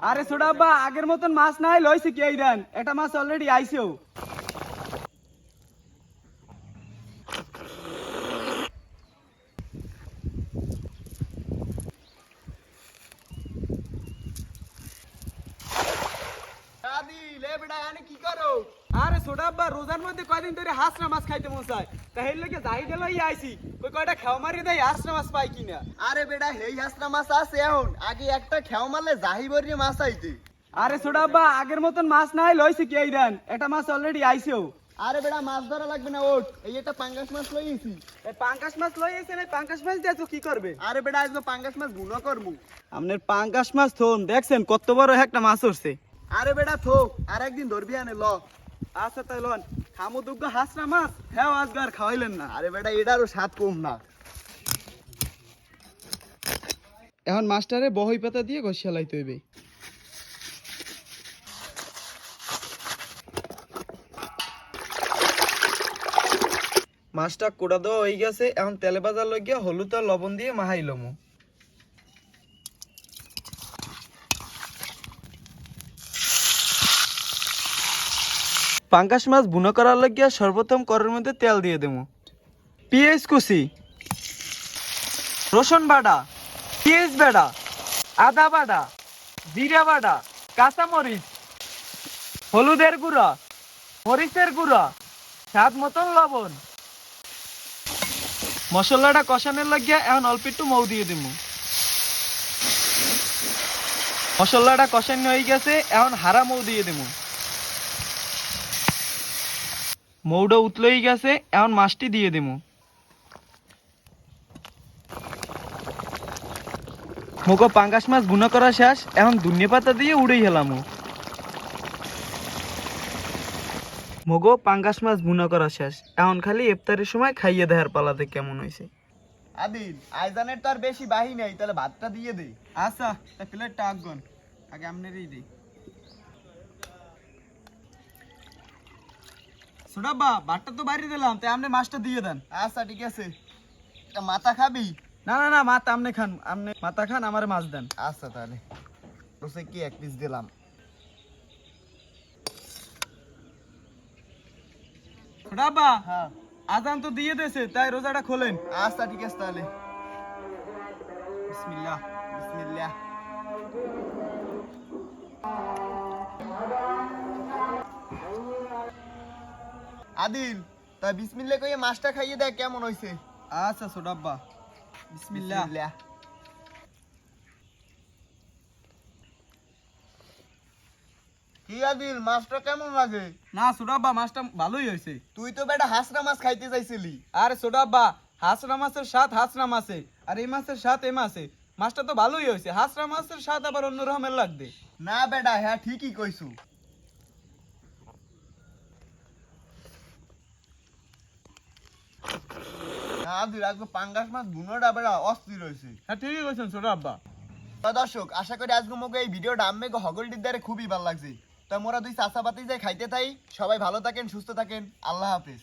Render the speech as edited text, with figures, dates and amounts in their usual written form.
আরে ছোট আব্বা আগের মতন মাছ নাই লইছে কি এই দেন এটা মাছ অলরেডি আইছেও। দাদি লে বেটা এখানে কি করো? আরে ছোট আব্বা রোজার মধ্যে কয়দিন ধরে হাঁসরা মাছ খাইতে মন চায় তাই লোকে যাই গেল আইছি কই কয়টা খেও মারি দেয় হাঁসরা মাছ পাই কিনা। আরে বেটা হেই হাসরা মাছ আছে এখন, আগে একটা খেও মারলে জাহি বরিয়ে মাছ আইতে। আরে ছোট আব্বা আগের মতন মাছ নাই লইছে কি এই দেন এটা মাছ অলরেডি আইছেও। আরে বেটা মাছ ধরা লাগবে না, ওঠ এই একটা পাঙ্গাস মাছ লইছি। এই পাঙ্কাশ মাছ লই আইছেন, এই পাঙ্কাশ মাছ দিয়ে তো কি করবে? আরে বেটা আজকে পাঙ্গাস মাছ গুনো করমু। আপনার পাঙ্কাশ মাছ থন দেখছেন কত বড় একটা মাছ উঠছে। আরে বেটা থোক আর একদিন ধরবি আনে ল। আচ্ছা তাই লন খামু দুগ্গ হাঁসরা মাছ হ্যাঁ আজগার খাওয়াইলেন না। আরে বেটা এটারও স্বাদ কম না। এখন মাছটারে বহই পাতা দিয়ে ঘষিয়া লাইতে হইবে। মাছটা কোড়া দেওয়া হয়ে গেছে, এখন তেলে ভাজা লাগিয়া হলুদ আর লবণ দিয়ে মাহাইলমু। পাঙ্কাশ মাছ বুনো করার লাগিয়া সর্বপ্রথম কড়াইয়ের মধ্যে তেল দিয়ে দেবো। পেঁয়াজ কুচি, রসুন বাটা, পেঁয়াজ বাটা, আদা বাটা, জিরা বাটা, কাঁচামরিচ, হলুদের গুঁড়া, মরিচের গুঁড়া, স্বাদ মতন লবণ। মশলাটা কষানোর লাগিয়া এখন অল্প একটু মৌ দিয়ে দিব। মশলাটা কষানো হয়ে গেছে, এখন হারা মৌ দিয়ে দেবো। মৌটা উতলেই গেছে, এখন মাছটি দিয়ে দেবো। মোগো পাঙ্গাস মাছ বুনা করা শেষ, এখন ধনিয়া পাতা দিয়ে উড়েই হেলাম। মোগো পাঙ্গাস মাছ বুনা করা শেষ, এখন খালি ইফতারের সময় খাইয়ে দেওয়ার পালাতে কেমন হয়েছে। আদিল আইজানের তো আর বেশি বাহি নেই, তাহলে ভাতটা দিয়ে দে। আচ্ছা তা প্লেটটা আগুন আগে আমনেরই দিই। ছোটাব্বা ভাতটা তো বাইরে দিলাম, তাই আপনি মাছটা দিয়ে দেন। আচ্ছা ঠিক আছে, তা মাথা খাবি? না না না মাথা আপনি খান, আপনি মাথা খান, আমার মাছ দেন। আচ্ছা তাহলে তোসে কি এক পিস দিলাম। ছোটাব্বা হ্যাঁ আজান তো দিয়ে দেছে, তাই রোজাটা খোলেন। আচ্ছা ঠিক আছে তাহলে। বিসমিল্লাহ। বিসমিল্লাহ। আদিল তা বিসমিল্লাহ কইয়ে মাছটা খাইয়ে দেখ কেমন হইছে। আচ্ছা ছোটাব্বা বিসমিল্লাহ। বিসমিল্লাহ। কি আদিল মাছটা কেমন লাগে? না ছোটাব্বা মাছটা ভালোই হয়েছে। তুই তো বেটা হাঁসরা মাছ খাইতে চাইছিলি। আরে ছোটাব্বা হাঁসরা মাছের স্বাদ হাঁসরা মাছে, আর এই মাছের স্বাদ এই মাছে। মাছটা তো ভালোই হয়েছে, হাঁসরা মাছের স্বাদ আবার অন্য রকমের লাগবে। না বেটা হ্যাঁ ঠিকই কইছু। আদিল আজকে পাঙ্গাস মাছ বুনোটা বেটা অস্থির হয়েছে। হ্যাঁ ঠিকই কইছেন ছোটাব্বা। তা দর্শক আশা করি আজকে মোকে এই ভিডিওটা আম্মে হগল দিদারে খুবই ভালো লাগছে। তা মোরা দুই চাচা পাতি যাই খাইতে থাই। সবাই ভালো থাকেন, সুস্থ থাকেন, আল্লাহ হাফেজ।